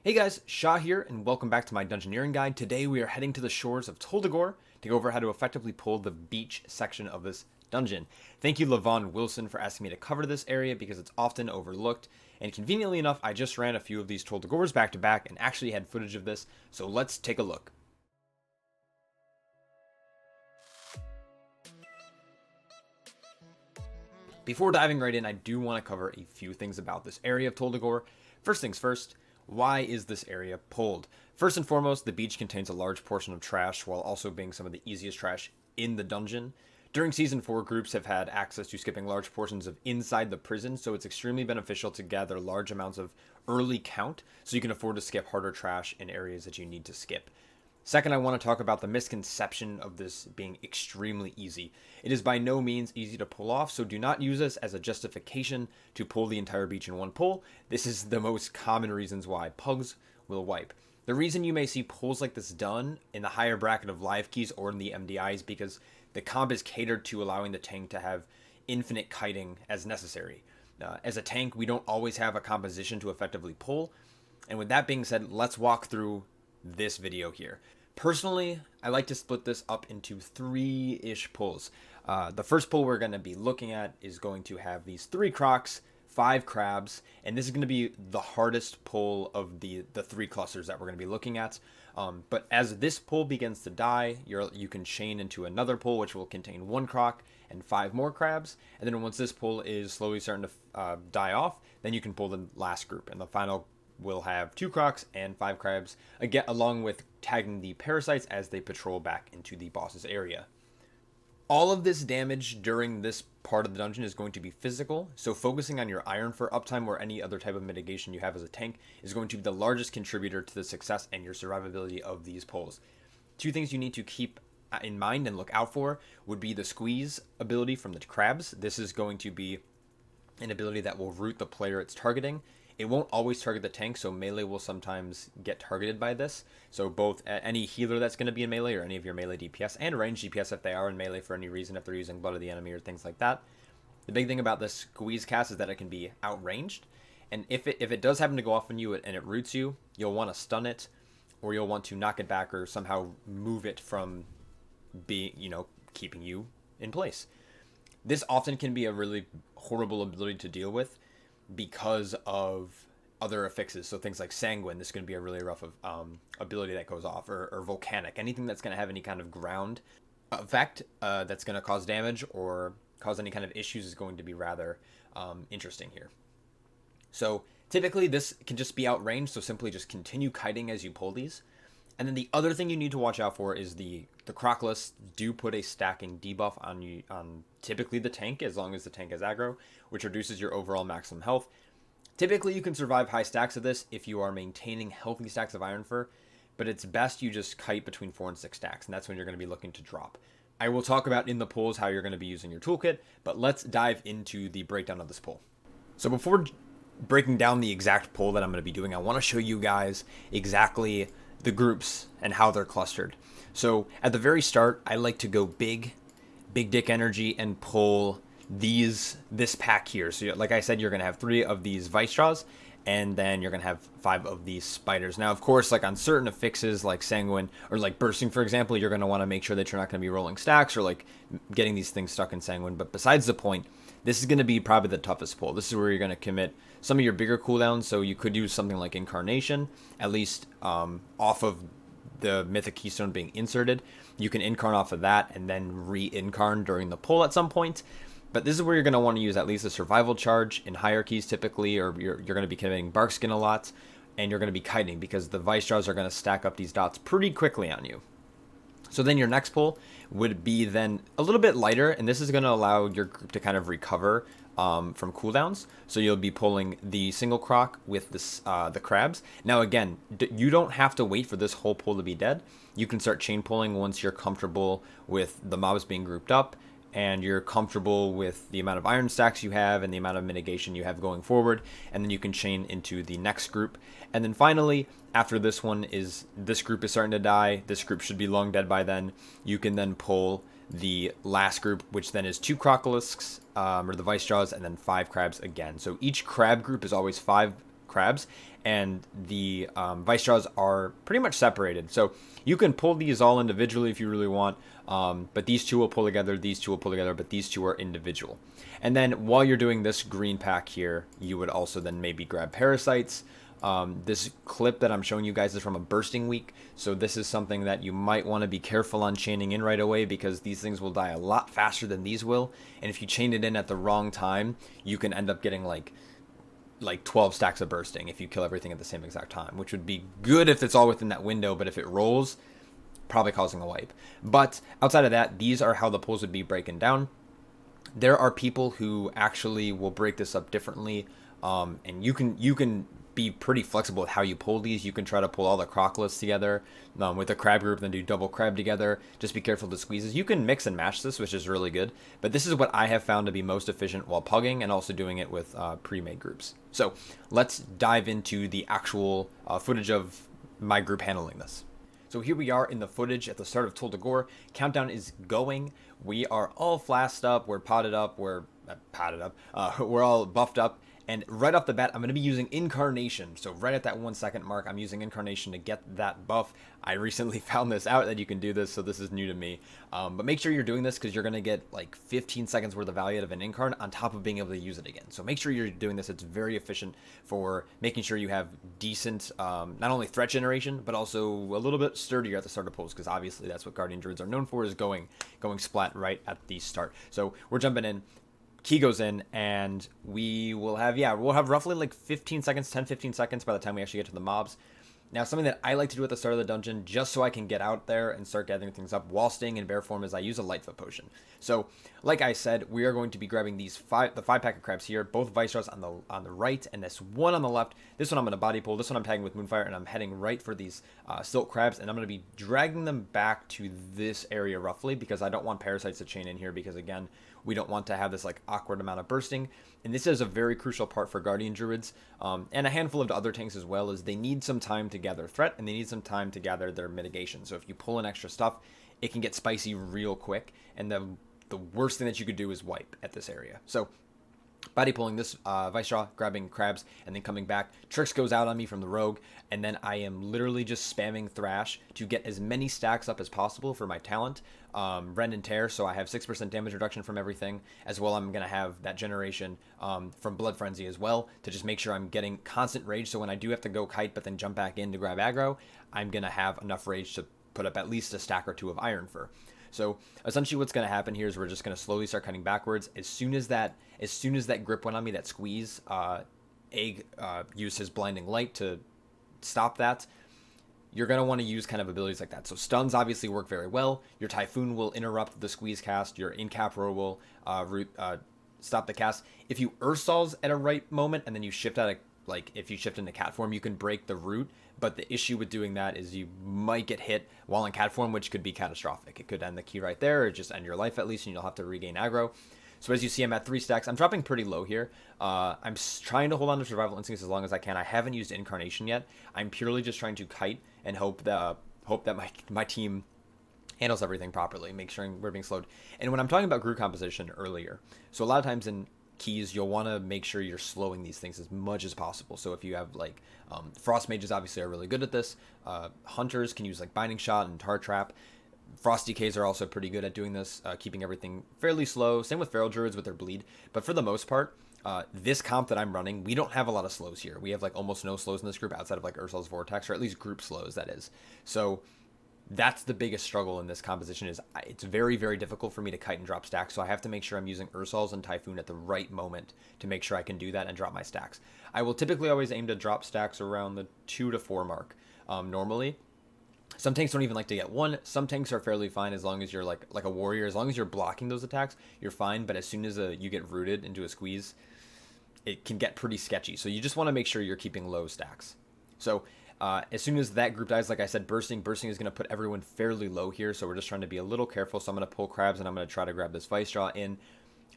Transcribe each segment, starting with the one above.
Hey guys, Shah here, and welcome back to my Dungeoneering guide. Today we are heading to the shores of Tol Dagor to go over how to effectively pull the beach section of this dungeon. Thank you, Levon Wilson, for asking me to cover this area because it's often overlooked. And conveniently enough, I just ran a few of these Tol Dagors back to back and actually had footage of this, so let's take a look. Before diving right in, I do want to cover a few things about this area of Tol Dagor. First things first, why is this area pulled? First and foremost, the beach contains a large portion of trash while also being some of the easiest trash in the dungeon. During Season 4, groups have had access to skipping large portions of inside the prison, so it's extremely beneficial to gather large amounts of early count so you can afford to skip harder trash in areas that you need to skip. Second, I want to talk about the misconception of this being extremely easy. It is by no means easy to pull off, so do not use this as a justification to pull the entire beach in one pull. This is the most common reasons why pugs will wipe. The reason you may see pulls like this done in the higher bracket of live keys or in the MDI is because the comp is catered to allowing the tank to have infinite kiting as necessary. As a tank, we don't always have a composition to effectively pull. And with that being said, let's walk through this video here. Personally, I like to split this up into three-ish pulls. The first pull we're going to be looking at is going to have these 3 crocs, 5 crabs, and this is going to be the hardest pull of the 3 clusters that we're going to be looking at. But as this pull begins to die, you can chain into another pull which will contain 1 croc and 5 more crabs, and then once this pull is slowly starting to die off, then you can pull the last group, and the final will have 2 crocs and 5 crabs, again, along with tagging the parasites as they patrol back into the boss's area. All of this damage during this part of the dungeon is going to be physical, so focusing on your iron for uptime or any other type of mitigation you have as a tank is going to be the largest contributor to the success and your survivability of these pulls. 2 things you need to keep in mind and look out for would be the squeeze ability from the crabs. This is going to be an ability that will root the player it's targeting. It won't always target the tank, so melee will sometimes get targeted by this. So both any healer that's going to be in melee or any of your melee DPS and ranged DPS if they are in melee for any reason, if they're using Blood of the Enemy or things like that. The big thing about this squeeze cast is that it can be outranged. And if it does happen to go off on you and it roots you, you'll want to stun it or you'll want to knock it back or somehow move it from keeping you in place. This often can be a really horrible ability to deal with because of other affixes. So things like Sanguine, this is going to be a really rough ability that goes off, or Volcanic. Anything that's going to have any kind of ground effect that's going to cause damage or cause any kind of issues is going to be rather interesting here. So typically this can just be outranged, so simply just continue kiting as you pull these. And then the other thing you need to watch out for is the Croclists do put a stacking debuff on typically the tank, as long as the tank is aggro, which reduces your overall maximum health. Typically you can survive high stacks of this if you are maintaining healthy stacks of Iron Fur, but it's best you just kite between 4 and 6 stacks, and that's when you're going to be looking to drop. I will talk about in the pulls how you're going to be using your toolkit, but let's dive into the breakdown of this pull. So before breaking down the exact pull that I'm going to be doing, I want to show you guys exactly the groups and how they're clustered. So at the very start, I like to go big dick energy and pull this pack here. So like I said, you're going to have 3 of these Vice Straws, and then you're going to have 5 of these spiders. Now, of course, like on certain affixes like Sanguine or like Bursting, for example, you're going to want to make sure that you're not going to be rolling stacks or like getting these things stuck in Sanguine. But besides the point, this is going to be probably the toughest pull. This is where you're going to commit some of your bigger cooldowns, so you could use something like Incarnation, at least off of the Mythic Keystone being inserted. You can incarn off of that and then re-incarn during the pull at some point. But this is where you're going to want to use at least a survival charge in hierarchies typically, or you're going to be committing Barkskin a lot, and you're going to be kiting because the Vice Straws are going to stack up these dots pretty quickly on you. So then your next pull would be then a little bit lighter, and this is going to allow your group to kind of recover from cooldowns. So you'll be pulling the single croc with the crabs. Now again, you don't have to wait for this whole pull to be dead. You can start chain pulling once you're comfortable with the mobs being grouped up and you're comfortable with the amount of iron stacks you have and the amount of mitigation you have going forward, and then you can chain into the next group. And then finally, after this group is starting to die, this group should be long dead by then, you can then pull the last group, which then is 2 Crocolisks, or the Vice Jaws, and then 5 crabs again. So each crab group is always 5 crabs, and the Vicestraws are pretty much separated. So you can pull these all individually if you really want, but these two will pull together, these two will pull together, but these two are individual. And then while you're doing this green pack here, you would also then maybe grab parasites. This clip that I'm showing you guys is from a bursting week, so this is something that you might want to be careful on chaining in right away, because these things will die a lot faster than these will, and if you chain it in at the wrong time, you can end up getting like 12 stacks of bursting if you kill everything at the same exact time, which would be good if it's all within that window, but if it rolls, probably causing a wipe. But outside of that, these are how the pulls would be broken down. There are people who actually will break this up differently, and you can be pretty flexible with how you pull these. You can try to pull all the crocolids together with the crab group, then do double crab together. Just be careful to squeezes. You can mix and match this, which is really good, but this is what I have found to be most efficient while pugging, and also doing it with pre-made groups. So let's dive into the actual footage of my group handling this. So here we are in the footage at the start of Tol Dagor. Countdown is going. We are all flasked up. We're potted up. We're all buffed up. And right off the bat, I'm going to be using Incarnation. So right at that 1 second mark, I'm using Incarnation to get that buff. I recently found this out that you can do this, so this is new to me. But make sure you're doing this, because you're going to get like 15 seconds worth of value out of an Incarn on top of being able to use it again. So make sure you're doing this. It's very efficient for making sure you have decent, not only threat generation, but also a little bit sturdier at the start of pulls, because obviously that's what Guardian Druids are known for, is going splat right at the start. So we're jumping in. Key goes in, and we'll have roughly like 15 seconds, 10-15 seconds by the time we actually get to the mobs. Now, something that I like to do at the start of the dungeon, just so I can get out there and start gathering things up while staying in bear form, is I use a Lightfoot potion. So, like I said, we are going to be grabbing the 5-pack of crabs here, both Vicestraws on the right, and this one on the left. This one I'm going to body pull, this one I'm tagging with Moonfire, and I'm heading right for these silk crabs, and I'm going to be dragging them back to this area roughly, because I don't want parasites to chain in here, because again, we don't want to have this like awkward amount of bursting. And this is a very crucial part for Guardian Druids, and a handful of other tanks as well, is they need some time to gather threat, and they need some time to gather their mitigation. So if you pull in extra stuff, it can get spicy real quick, and the worst thing that you could do is wipe at this area. So body pulling this Vicestraw, grabbing crabs, and then coming back. Trix goes out on me from the rogue, and then I am literally just spamming Thrash to get as many stacks up as possible for my talent. Rend and Tear, so I have 6% damage reduction from everything. As well, I'm going to have that generation from Blood Frenzy as well, to just make sure I'm getting constant rage, so when I do have to go kite but then jump back in to grab aggro, I'm going to have enough rage to put up at least a stack or two of Iron Fur. So essentially what's going to happen here is we're just going to slowly start cutting backwards. As soon as that grip went on me, that squeeze, Egg used his blinding light to stop that. You're going to want to use kind of abilities like that. So stuns obviously work very well. Your Typhoon will interrupt the squeeze cast. Your Incap Roar will stop the cast. If you Ursals at a right moment, and then you shift out if you shift into cat form, you can break the root. But the issue with doing that is you might get hit while in cat form, which could be catastrophic. It could end the key right there, or just end your life at least, and you'll have to regain aggro. So as you see, I'm at 3 stacks. I'm dropping pretty low here. I'm trying to hold on to Survival Instincts as long as I can. I haven't used Incarnation yet. I'm purely just trying to kite and hope that my team handles everything properly, make sure we're being slowed. And when I'm talking about group composition earlier, so a lot of times in keys, you'll want to make sure you're slowing these things as much as possible. So if you have Frost Mages obviously are really good at this. Hunters can use Binding Shot and Tar Trap. Frost DKs are also pretty good at doing this, keeping everything fairly slow. Same with Feral Druids with their bleed. But for the most part, this comp that I'm running, we don't have a lot of slows here. We have almost no slows in this group outside of Ursul's Vortex, or at least group slows, that is. So that's the biggest struggle in this composition, is it's very, very difficult for me to kite and drop stacks. So I have to make sure I'm using Ursals and Typhoon at the right moment to make sure I can do that and drop my stacks. I will typically always aim to drop stacks around the 2 to 4 mark normally. Some tanks don't even like to get 1. Some tanks are fairly fine as long as you're like a warrior. As long as you're blocking those attacks, you're fine. But as soon as you get rooted into a squeeze, it can get pretty sketchy. So you just want to make sure you're keeping low stacks. So as soon as that group dies, like I said, bursting is going to put everyone fairly low here. So we're just trying to be a little careful. So I'm going to pull crabs, and I'm going to try to grab this Vicestraw in.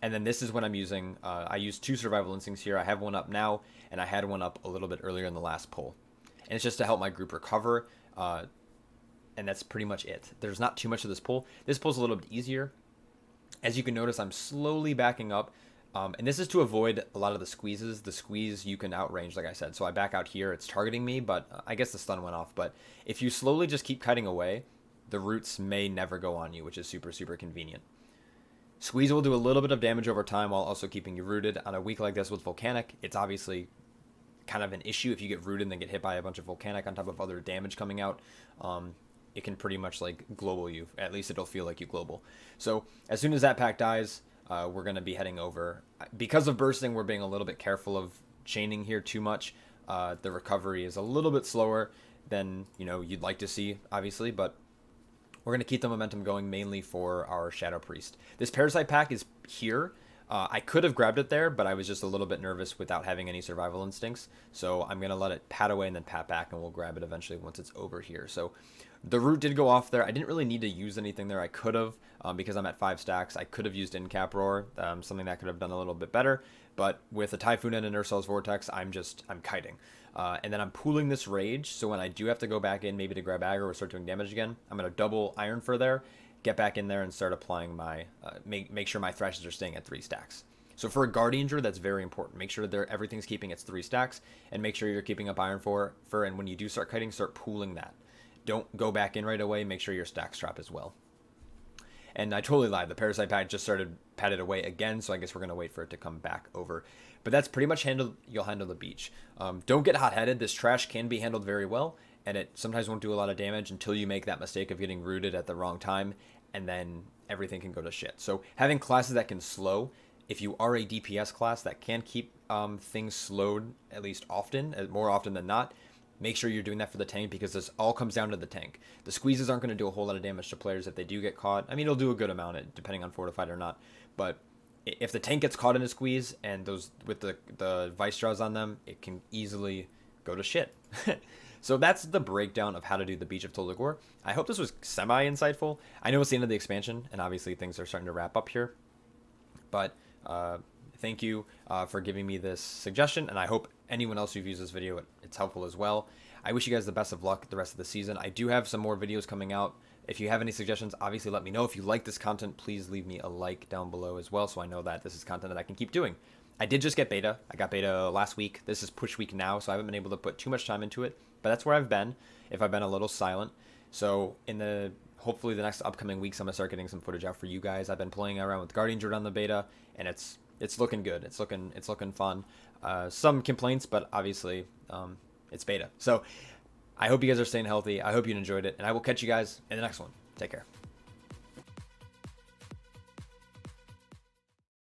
And then this is when I'm using, I use 2 Survival Instincts here. I have one up now, and I had one up a little bit earlier in the last pull. And it's just to help my group recover. And that's pretty much it. There's not too much of this pull. This pull's a little bit easier. As you can notice, I'm slowly backing up. And this is to avoid a lot of the squeezes. The squeeze you can outrange, like I said. So I back out here. It's targeting me, but I guess the stun went off. But if you slowly just keep kiting away, the roots may never go on you, which is super, super convenient. Squeeze will do a little bit of damage over time while also keeping you rooted. On a week like this with Volcanic, it's obviously kind of an issue if you get rooted and then get hit by a bunch of Volcanic on top of other damage coming out. It can pretty much like global you. At least it'll feel like you global. So as soon as that pack dies, we're going to be heading over. Because of bursting, we're being a little bit careful of chaining here too much. The recovery is a little bit slower than you'd like to see, obviously, but we're going to keep the momentum going mainly for our Shadow Priest. This Parasite pack is here. I could have grabbed it there, but I was just a little bit nervous without having any survival instincts. So I'm going to let it pat away and then pat back, and we'll grab it eventually once it's over here. So the root did go off there. I didn't really need to use anything there. I could have, because I'm at 5 stacks. I could have used In-Cap Roar, something that could have done a little bit better. But with a Typhoon and an Ursul's Vortex, I'm kiting. And then I'm pooling this Rage, so when I do have to go back in maybe to grab aggro or start doing damage again, I'm going to double Iron Fur there, get back in there and start applying my, make sure my Thrashes are staying at 3 stacks. So for a Guardianger, that's very important. Make sure that everything's keeping its 3 stacks, and make sure you're keeping up Iron Fur, and when you do start kiting, start pooling that. Don't go back in right away, make sure your stacks drop as well. And I totally lied, the Parasite pack just started patted away again, so I guess we're going to wait for it to come back over. But that's pretty much you'll handle the beach. Don't get hot-headed, this trash can be handled very well, and it sometimes won't do a lot of damage until you make that mistake of getting rooted at the wrong time, and then everything can go to shit. So having classes that can slow, if you are a DPS class that can keep things slowed at least often, more often than not, make sure you're doing that for the tank, because this all comes down to the tank. The squeezes aren't going to do a whole lot of damage to players if they do get caught. I mean, it'll do a good amount depending on fortified or not. But if the tank gets caught in a squeeze and those with the Vice Draws on them, it can easily go to shit. So that's the breakdown of how to do the Beach of Tol Dagor. I hope this was semi-insightful. I know it's the end of the expansion, and obviously things are starting to wrap up here. But thank you for giving me this suggestion, and I hope anyone else who views this video, it's helpful as well. I wish you guys the best of luck the rest of the season. I do have some more videos coming out. If you have any suggestions, obviously let me know. If you like this content, please leave me a like down below as well, so I know that this is content that I can keep doing. I did just get beta. I got beta last week. This is push week now, so I haven't been able to put too much time into it, but that's where I've been, if I've been a little silent. So hopefully the next upcoming weeks, I'm going to start getting some footage out for you guys. I've been playing around with Guardianger on the beta, and it's looking good. It's looking fun. Some complaints, but obviously it's beta. So I hope you guys are staying healthy. I hope you enjoyed it, and I will catch you guys in the next one. Take care.